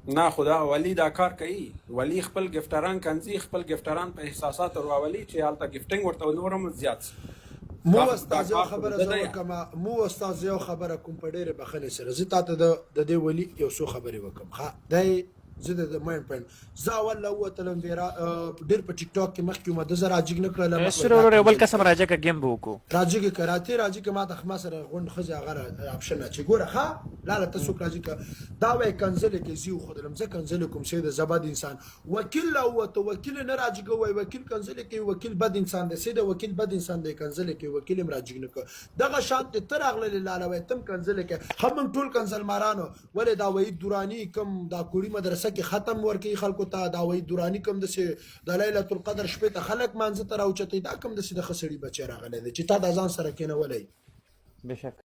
نه خدا ولی دا کار کوي ولی خپل گفتران کنځي خپل گفتران په احساسات ورولي چې هلته گفټینګ ورته نورم زیات مو استاد یو خبره زه کوم مو استاد یو خبره کوم په ډیره بخنه سره زه تاسو د دې ولی یو څو خبرې وکم ها دای زه د ماین پاین زه اول له تلم ویرا ډیر په ټیک ټاک کې مخکې ما د زرا جګ نه کړل سره بل قسم راځه کا گیم بوکو راځي کې کراته راځي کې ما د خما سره غون خزه غره اپشن چې ګوره ها لا تاسو راځي کې دا وای کنزل کې زیو خدلم زه کنزل کوم شه د زبد انسان وکیل او تو وکیل نه راځي کې وای وکیل کنزل کې وکیل بد انسان دی سیده وکیل بد انسان دی کنزل کې وکیل هم راځي نه دغه شانت تر اغله لاله وای تم کنزل کې هم ټول کنزل مارانو ولې دا وای دورانی کم دا کوړی مدرسه کې ختم ورکی خلکو ته دا وای دورانی کم د د ليله القدر شپه ته خلک مانځ تر او چته دا کم د خسړی بچی راغله چې تا د ځان سره کینه ولای بشک